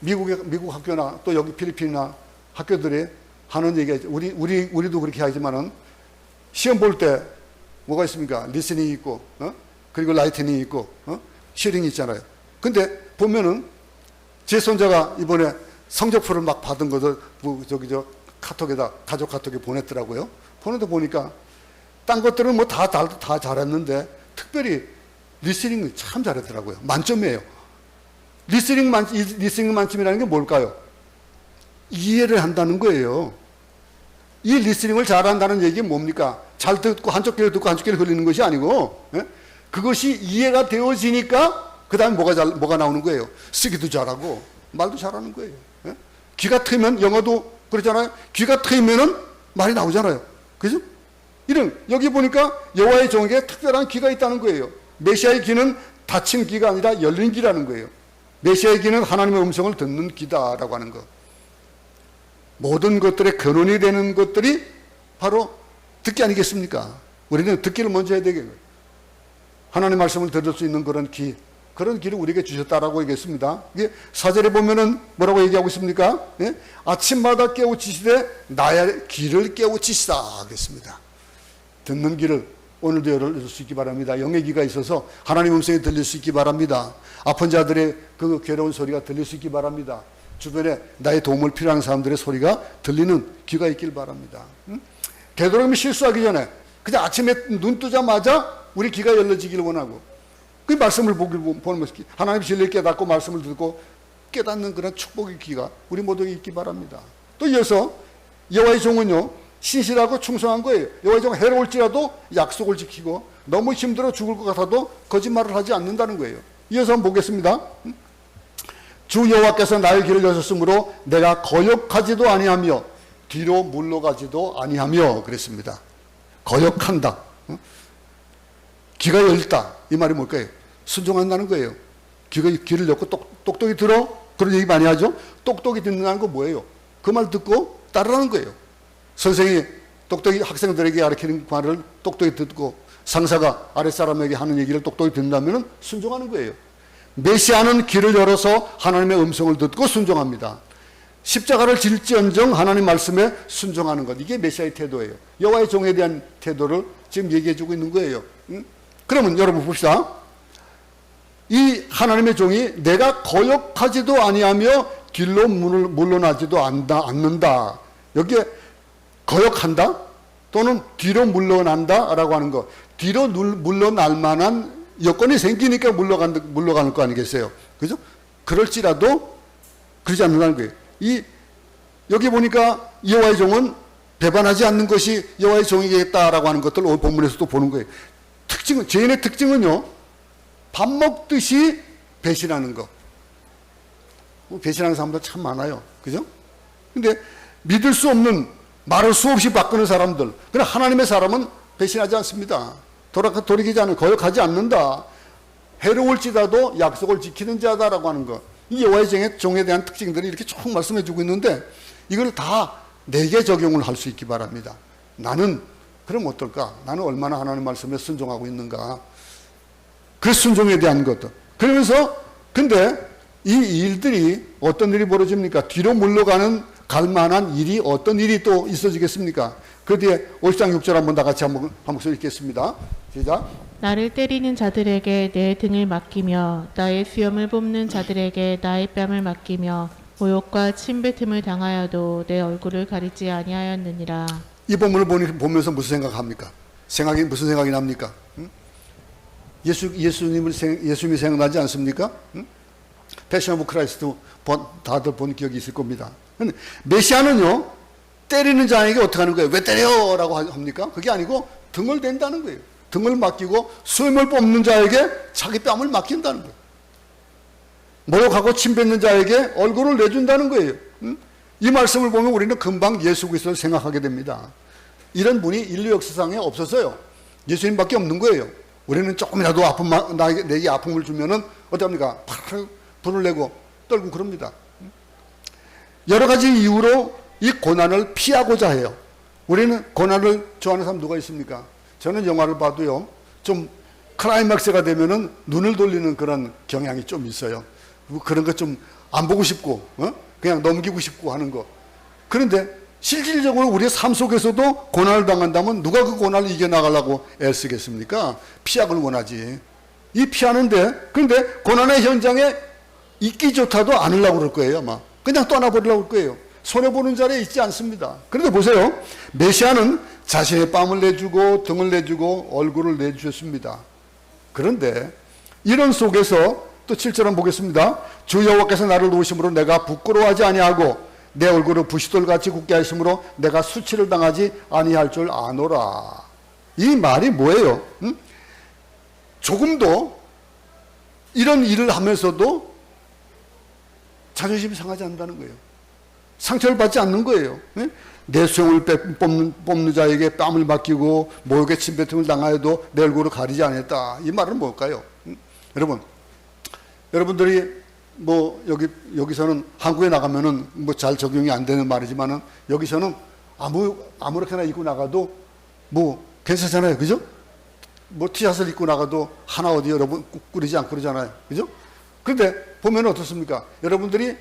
미국 학교나 또 여기 필리핀이나 학교들이 하는 얘기가, 우리도 그렇게 하지만은 시험 볼 때 뭐가 있습니까? 리스닝이 있고, 그리고 라이트닝이 있고, 히어링이 있잖아요. 근데 보면은 제 손자가 이번에 성적표를 막 받은 것을 카톡에다, 가족 카톡에 보냈더라고요. 보내다 보니까 딴 것들은 뭐 다 잘했는데 특별히 리스닝을 참 잘했더라고요. 만점이에요. 리스닝 만점이라는 게 뭘까요? 이해를 한다는 거예요. 이 리스닝을 잘한다는 얘기는 뭡니까? 잘 듣고 한쪽 귀를 듣고 한쪽 귀를 흘리는 것이 아니고, 그것이 이해가 되어지니까 그 다음에 뭐가 나오는 거예요? 쓰기도 잘하고 말도 잘하는 거예요. 귀가 트면 영어도 그렇잖아요. 귀가 트이면은 말이 나오잖아요. 그죠? 이런 여기 보니까 여호와의 종에게 특별한 귀가 있다는 거예요. 메시아의 귀는 닫힌 귀가 아니라 열린 귀라는 거예요. 메시아의 귀는 하나님의 음성을 듣는 귀다라고 하는 것. 모든 것들의 근원이 되는 것들이 바로 듣기 아니겠습니까? 우리는 듣기를 먼저 해야 되겠고요. 하나님의 말씀을 들을 수 있는 그런 귀, 그런 귀를 우리에게 주셨다라고 얘기했습니다. 이게 4절에 보면은 뭐라고 얘기하고 있습니까? 예? 아침마다 깨우치시되 나의 귀를 깨우치시다 그랬습니다. 듣는 귀를 오늘도 열을 수 있기 바랍니다. 영의 귀가 있어서 하나님 음성이 들릴 수 있기 바랍니다. 아픈 자들의 그 괴로운 소리가 들릴 수 있기 바랍니다. 주변에 나의 도움을 필요한 사람들의 소리가 들리는 귀가 있길 바랍니다. 되도록이면 실수하기 전에 그냥 아침에 눈 뜨자마자 우리 귀가 열려지기를 원하고 그 말씀을 보는 것이 하나님 진리를 깨닫고 말씀을 듣고 깨닫는 그런 축복의 귀가 우리 모두에게 있기 바랍니다. 또 이어서 여호와의 종은요 신실하고 충성한 거예요. 여호와의 종은 해로울지라도 약속을 지키고 너무 힘들어 죽을 것 같아도 거짓말을 하지 않는다는 거예요. 이어서 한번 보겠습니다. 주 여호와께서 나의 길을 여셨으므로 내가 거역하지도 아니하며 뒤로 물러가지도 아니하며 그랬습니다. 거역한다. 귀가 열렸다. 이 말이 뭘까요? 순종한다는 거예요. 귀를 열고 똑똑히 들어. 그런 얘기 많이 하죠. 똑똑히 듣는다는 거 뭐예요? 그 말 듣고 따르라는 거예요. 선생이 똑똑히 학생들에게 가르치는 말을 똑똑히 듣고 상사가 아랫사람에게 하는 얘기를 똑똑히 듣는다면 순종하는 거예요. 메시아는 귀를 열어서 하나님의 음성을 듣고 순종합니다. 십자가를 질지언정 하나님 말씀에 순종하는 것. 이게 메시아의 태도예요. 여호와의 종에 대한 태도를 지금 얘기해주고 있는 거예요. 그러면 여러분 봅시다. 이 하나님의 종이 내가 거역하지도 아니하며 길로 물러나지도 않는다. 여기에 거역한다 또는 뒤로 물러난다 라고 하는 거. 뒤로 물러날 만한 여건이 생기니까 물러가는 거 아니겠어요? 그죠? 그럴지라도 그러지 않는다는 거예요. 여기 보니까 여호와의 종은 배반하지 않는 것이 여호와의 종이겠다라고 하는 것들을 오늘 본문에서 또 보는 거예요. 죄인의 특징은요, 밥 먹듯이 배신하는 거. 배신하는 사람들 참 많아요. 그죠? 근데 믿을 수 없는 말을 수없이 바꾸는 사람들. 그러나 하나님의 사람은 배신하지 않습니다. 돌이키지 않는, 거역하지 않는다. 해로울지라도 약속을 지키는 자다라고 하는 것. 이 여호와의 종에 대한 특징들이 이렇게 쭉 말씀해 주고 있는데 이걸 다 내게 적용을 할 수 있기 바랍니다. 나는 그럼 어떨까? 나는 얼마나 하나님 말씀에 순종하고 있는가? 그 순종에 대한 것도. 그러면서 근데 이 일들이 어떤 일이 벌어집니까? 뒤로 물러가는 갈 만한 일이 어떤 일이 또 있어지겠습니까? 그 뒤에 50장 6절 한번 다 같이 한 목소리 읽겠습니다. 시작. 나를 때리는 자들에게 내 등을 맡기며 나의 수염을 뽑는 자들에게 나의 뺨을 맡기며 모욕과 침뱉음을 당하여도 내 얼굴을 가리지 아니하였느니라. 이 본문을 보면서 무슨 생각합니까? 무슨 생각이 납니까? 예수님이 생각나지 않습니까? 패션 오브 크라이스트 다들 본 기억이 있을 겁니다. 메시아는요, 때리는 자에게 어떻게 하는 거예요? 왜 때려? 라고 합니까? 그게 아니고 등을 댄다는 거예요. 등을 맡기고 수염을 뽑는 자에게 자기 뺨을 맡긴다는 거예요. 모욕하고 침뱉는 자에게 얼굴을 내준다는 거예요. 이 말씀을 보면 우리는 금방 예수 그리스도를 생각하게 됩니다. 이런 분이 인류 역사상에 없어서요. 예수님밖에 없는 거예요. 우리는 조금이라도 내게 아픔을 주면은 어떡합니까? 불을 내고 떨고 그럽니다. 여러 가지 이유로 이 고난을 피하고자 해요. 우리는 고난을 좋아하는 사람 누가 있습니까? 저는 영화를 봐도요, 좀 클라이막스가 되면은 눈을 돌리는 그런 경향이 좀 있어요. 그런 거 좀 안 보고 싶고, 그냥 넘기고 싶고 하는 거. 그런데 실질적으로 우리의 삶 속에서도 고난을 당한다면 누가 그 고난을 이겨나가려고 애쓰겠습니까? 피하길 원하지. 이 피하는데, 그런데 고난의 현장에 있기조차도 않으려고 그럴 거예요, 아마. 그냥 떠나버리려고 그럴 거예요. 손해보는 자리에 있지 않습니다. 그런데 보세요. 메시아는 자신의 뺨을 내주고 등을 내주고 얼굴을 내주셨습니다. 그런데 이런 속에서 또 7절 한번 보겠습니다. 주 여호와께서 나를 도우심으로 내가 부끄러워하지 아니하고 내 얼굴을 부시돌같이 굳게 하심으로 내가 수치를 당하지 아니할 줄 아노라. 이 말이 뭐예요? 조금도 이런 일을 하면서도 자존심이 상하지 않는다는 거예요. 상처를 받지 않는 거예요. 예? 내 수염을 뽑는 자에게 뺨을 맡기고 모욕의 침뱉음을 당하여도 내 얼굴을 가리지 않았다. 이 말은 뭘까요? 여러분들이 뭐 여기서는 한국에 나가면은 뭐 잘 적용이 안 되는 말이지만은 여기서는 아무렇게나 입고 나가도 뭐 괜찮잖아요, 그죠? 뭐 티셔츠를 입고 나가도 하나 어디 여러분 꾸리지 않고 그러잖아요, 그죠? 그런데 보면 어떻습니까? 여러분들이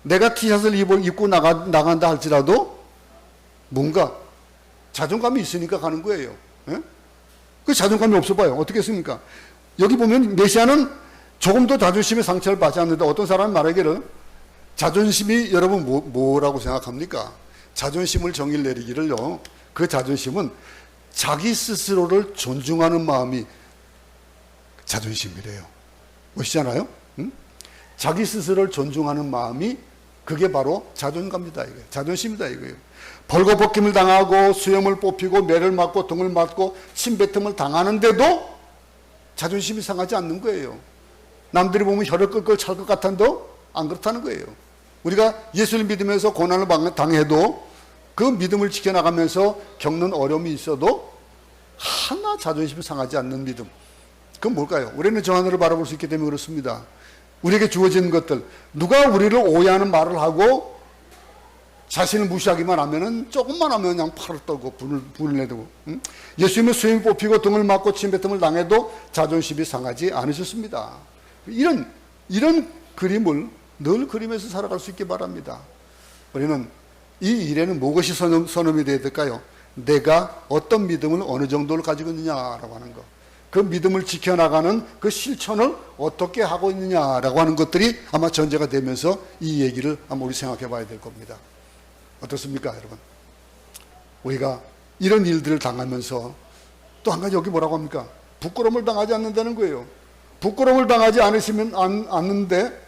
내가 티셔츠를 입고 나간다 할지라도 뭔가 자존감이 있으니까 가는 거예요. 예? 그 자존감이 없어 봐요. 어떻게 했습니까? 여기 보면 메시아는 조금도 자존심의 상처를 받지 않는데 어떤 사람이 말하기를 자존심이 여러분 뭐라고 생각합니까? 자존심을 정의를 내리기를요. 그 자존심은 자기 스스로를 존중하는 마음이 자존심이래요. 보시잖아요? 응? 자기 스스로를 존중하는 마음이 그게 바로 자존감이다 이거예요. 자존심이다 이거예요. 벌거벗김을 당하고 수염을 뽑히고 매를 맞고 등을 맞고 침뱉음을 당하는데도 자존심이 상하지 않는 거예요. 남들이 보면 혀를 끌끌 찰 것 같은데도 안 그렇다는 거예요. 우리가 예수를 믿으면서 고난을 당해도 그 믿음을 지켜나가면서 겪는 어려움이 있어도 하나 자존심이 상하지 않는 믿음. 그건 뭘까요? 우리는 저 하늘을 바라볼 수 있기 때문에 그렇습니다. 우리에게 주어진 것들, 누가 우리를 오해하는 말을 하고 자신을 무시하기만 하면은 조금만 하면 그냥 팔을 떨고 분을 내두고, 응? 예수님의 수염이 뽑히고 등을 맞고 침뱉음을 당해도 자존심이 상하지 않으셨습니다. 이런 그림을 늘 그리면서 살아갈 수 있기 바랍니다. 우리는 이 일에는 무엇이 선언이 되어야 될까요? 내가 어떤 믿음을 어느 정도를 가지고 있느냐라고 하는 것. 그 믿음을 지켜나가는 그 실천을 어떻게 하고 있느냐라고 하는 것들이 아마 전제가 되면서 이 얘기를 한번 우리 생각해 봐야 될 겁니다. 어떻습니까, 여러분? 우리가 이런 일들을 당하면서 또 한 가지 여기 뭐라고 합니까? 부끄러움을 당하지 않는다는 거예요. 부끄러움을 당하지 않는데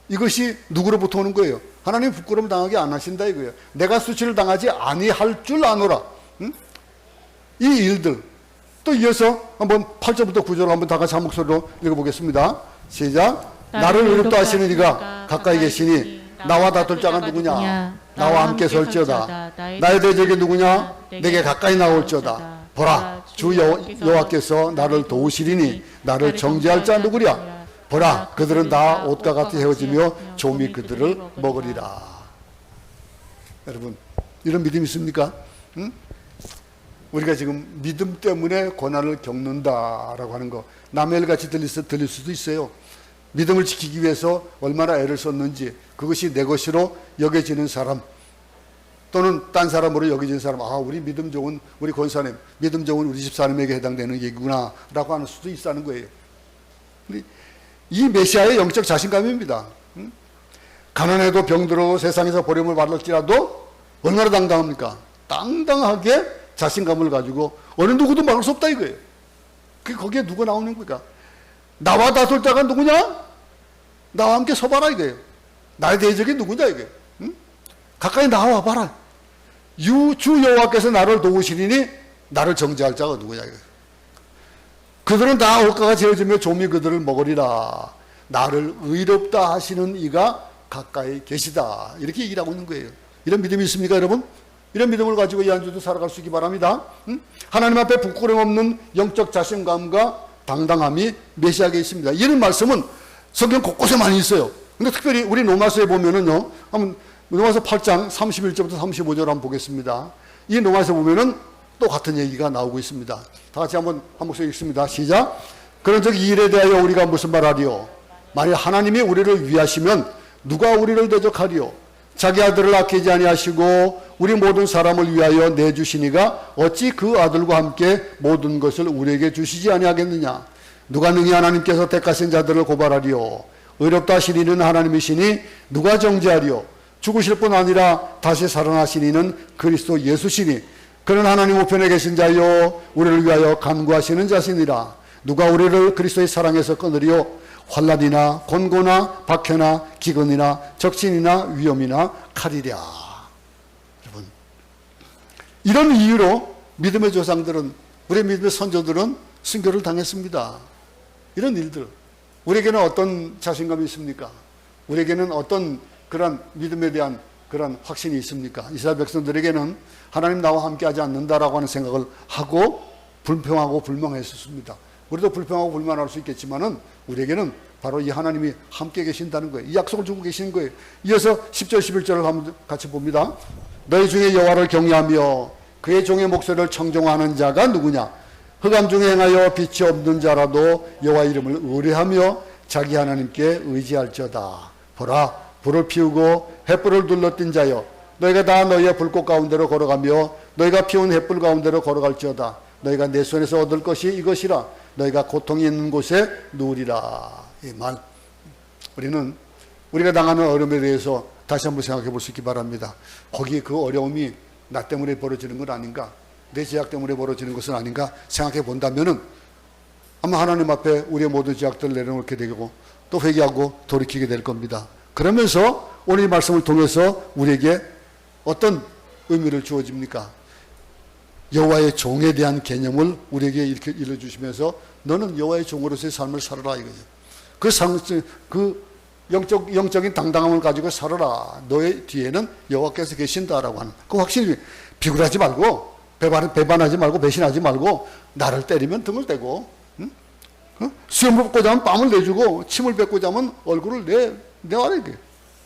이것이 누구로부터 오는 거예요? 하나님 부끄러움 당하게 안 하신다 이거예요. 내가 수치를 당하지 아니할 줄 아노라. 응? 이 일들 또 이어서 한번 8절부터 9절 한번 다 같이 한 목소리로 읽어보겠습니다. 시작. 나를 의롭다 하시는 이가 가까이 계시니 나와 다툴 자가 누구냐? 나와 함께 설지어다. 나의 대적이 누구냐? 내게 가까이 나올지어다. 보라, 주 여호와께서 나를 도우시리니 나를 정죄할 자 누구랴? 보라, 그들은 다 옷과 같이 헤어지며 좀이 그들을 먹으리라. 여러분, 이런 믿음 있습니까? 응? 우리가 지금 믿음 때문에 고난을 겪는다라고 하는 거 남의 일같이 들릴 수도 있어요. 믿음을 지키기 위해서 얼마나 애를 썼는지 그것이 내 것으로 여겨지는 사람 또는 딴 사람으로 여겨지는 사람, 우리 믿음 좋은 우리 권사님, 믿음 좋은 우리 집사님에게 해당되는 얘기구나 라고 하는 수도 있다는 거예요. 이 메시아의 영적 자신감입니다. 가난해도 병들어도 세상에서 버림을 받을지라도 얼마나 당당합니까? 당당하게 자신감을 가지고 어느 누구도 막을 수 없다 이거예요. 거기에 누가 나오는 거니까 나와 다툴 자가 누구냐? 나와 함께 서봐라 이거예요. 나의 대적이 누구냐 이거예요. 응? 가까이 나와 봐라. 주 여호와께서 나를 도우시리니 나를 정죄할 자가 누구냐 이거예요. 그들은 다 옷과 같이 헤어지며 좀이 그들을 먹으리라. 나를 의롭다 하시는 이가 가까이 계시다. 이렇게 얘기를 하고 있는 거예요. 이런 믿음이 있습니까 여러분? 이런 믿음을 가지고 이 한 주도 살아갈 수 있기 바랍니다. 하나님 앞에 부끄럼 없는 영적 자신감과 당당함이 메시아에게 있습니다. 이런 말씀은 성경 곳곳에 많이 있어요. 근데 특별히 우리 로마서에 보면은요, 한번 로마서 8장 31절부터 35절 한번 보겠습니다. 이 로마서 보면은 또 같은 얘기가 나오고 있습니다. 다 같이 한번 한 목소리 읽습니다. 시작. 그런즉 이 일에 대하여 우리가 무슨 말하리요? 만일 하나님이 우리를 위하시면 누가 우리를 대적하리요? 자기 아들을 아끼지 아니하시고 우리 모든 사람을 위하여 내주시니가 어찌 그 아들과 함께 모든 것을 우리에게 주시지 아니하겠느냐? 누가 능히 하나님께서 택하신 자들을 고발하리요? 의롭다 하시리는 하나님이시니 누가 정죄하리요? 죽으실 뿐 아니라 다시 살아나시리는 그리스도 예수시니 그는 하나님 우편에 계신 자요 우리를 위하여 간구하시는 자시니라. 누가 우리를 그리스도의 사랑에서 끊으리요? 환난이나 곤고나 박해나 기근이나 적신이나 위험이나 칼이랴. 여러분, 이런 이유로 믿음의 조상들은, 우리 믿음의 선조들은 순교를 당했습니다. 이런 일들, 우리에게는 어떤 자신감이 있습니까? 우리에게는 어떤 그런 믿음에 대한 그런 확신이 있습니까? 이스라엘 백성들에게는 하나님 나와 함께하지 않는다라고 하는 생각을 하고 불평하고 불만했었습니다. 우리도 불평하고 불만할 수 있겠지만은 우리에게는 바로 이 하나님이 함께 계신다는 거예요. 이 약속을 주고 계시는 거예요. 이어서 10절 11절을 한번 같이 봅니다. 너희 중에 여호와를 경외하며 그의 종의 목소리를 청종하는 자가 누구냐? 흑암 중에 행하여 빛이 없는 자라도 여호와 이름을 의뢰하며 자기 하나님께 의지할지어다. 보라, 불을 피우고 횃불을 둘러띈 자여, 너희가 다 너희의 불꽃 가운데로 걸어가며 너희가 피운 횃불 가운데로 걸어갈지어다. 너희가 내 손에서 얻을 것이 이것이라. 너희가 고통이 있는 곳에 누우리라. 이 말, 우리가 당하는 어려움에 대해서 다시 한번 생각해 볼 수 있기 바랍니다. 거기 그 어려움이 나 때문에 벌어지는 건 아닌가, 내 죄악 때문에 벌어지는 것은 아닌가 생각해 본다면은 아마 하나님 앞에 우리의 모든 죄악들을 내려놓게 되고 또 회개하고 돌이키게 될 겁니다. 그러면서 오늘 이 말씀을 통해서 우리에게 어떤 의미를 주어집니까? 여호와의 종에 대한 개념을 우리에게 이렇게 일러주시면서 너는 여호와의 종으로서의 삶을 살아라 이거죠. 그 영적인 당당함을 가지고 살아라. 너의 뒤에는 여호와께서 계신다라고 하는 그 확신이, 비굴하지 말고 배반하지 말고 배신하지 말고 나를 때리면 등을 떼고, 수염을 뱉고자 하면 뺨을 내주고 침을 뱉고자 하면 얼굴을 내와라 이게.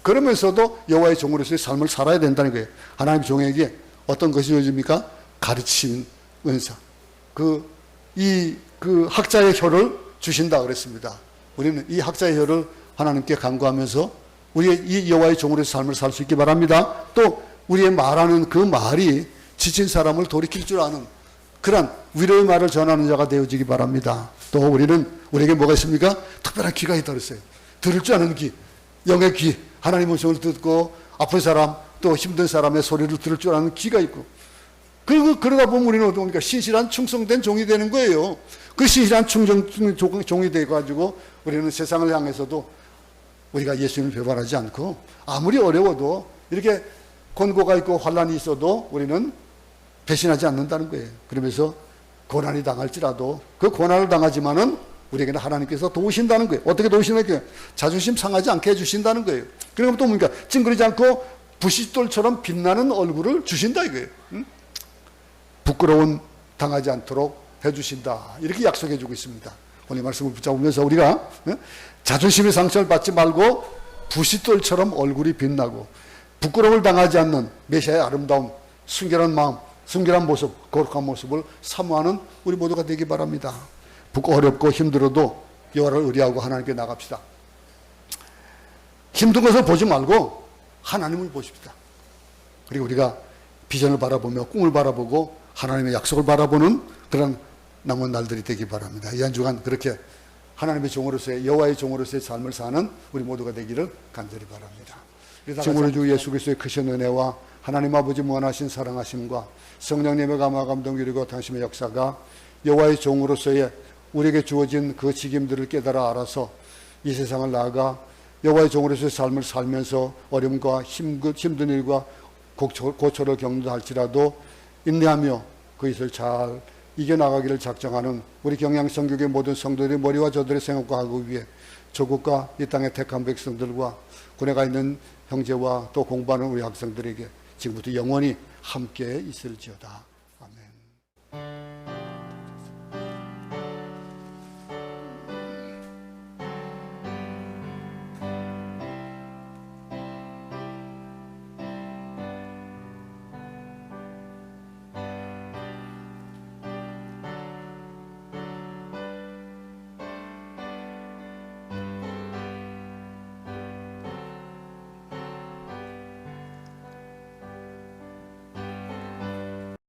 그러면서도 여호와의 종으로서의 삶을 살아야 된다는 거예요. 하나님 종에게 어떤 것이 주어집니까? 가르치는 은사. 그 학자의 혀를 주신다 그랬습니다. 우리는 이 학자의 혀를 하나님께 간구하면서 우리의 이 여호와의 종으로의 삶을 살 수 있기 바랍니다. 또 우리의 말하는 그 말이 지친 사람을 돌이킬 줄 아는 그런 위로의 말을 전하는 자가 되어지기 바랍니다. 또 우리에게 뭐가 있습니까? 특별한 귀가 있다고 했어요. 들을 줄 아는 귀, 영의 귀, 하나님의 음성을 듣고 아픈 사람 또 힘든 사람의 소리를 들을 줄 아는 귀가 있고, 그리고 그러다 보면 우리는 어떻습니까? 신실한 충성된 종이 되는 거예요. 그 신실한 종이 돼가지고 우리는 세상을 향해서도 우리가 예수님을 배반하지 않고 아무리 어려워도 이렇게 권고가 있고 환난이 있어도 우리는 배신하지 않는다는 거예요. 그러면서 고난이 당할지라도 그 고난을 당하지만은 우리에게는 하나님께서 도우신다는 거예요. 어떻게 도우시는 거예요? 자존심 상하지 않게 해주신다는 거예요. 그러면 또 뭡니까? 찡그리지 않고 부싯돌처럼 빛나는 얼굴을 주신다 이거예요. 부끄러운 당하지 않도록 해주신다. 이렇게 약속해주고 있습니다. 오늘 말씀을 붙잡으면서 우리가 자존심의 상처를 받지 말고 부싯돌처럼 얼굴이 빛나고 부끄러움을 당하지 않는 메시아의 아름다운 순결한 마음, 순결한 모습, 거룩한 모습을 사모하는 우리 모두가 되기 바랍니다. 어렵고 힘들어도 여호와를 의뢰하고 하나님께 나갑시다. 힘든 것을 보지 말고 하나님을 보십시다. 그리고 우리가 비전을 바라보며 꿈을 바라보고 하나님의 약속을 바라보는 그런 남은 날들이 되기 바랍니다. 이 한 주간 그렇게 하나님의 종으로서의 여호와의 종으로서의 삶을 사는 우리 모두가 되기를 간절히 바랍니다. 지금으로 주 예수 그리스도의 크신 은혜와 하나님 아버지 무한하신 사랑하심과 성령님의 감화 감동 그리고 당신의 역사가 여호와의 종으로서의 우리에게 주어진 그 직임들을 깨달아 알아서 이 세상을 나아가 여호와의 종으로서의 삶을 살면서 어려움과 힘든 일과 고초를 겪는다 할지라도 인내하며 그것을 잘 이겨나가기를 작정하는 우리 경양성교의 모든 성도들의 머리와 저들의 생각과 하기 위해 조국과 이 땅의 택한 백성들과 군에 가 있는 형제와 또 공부하는 우리 학생들에게 지금부터 영원히 함께 있을지어다.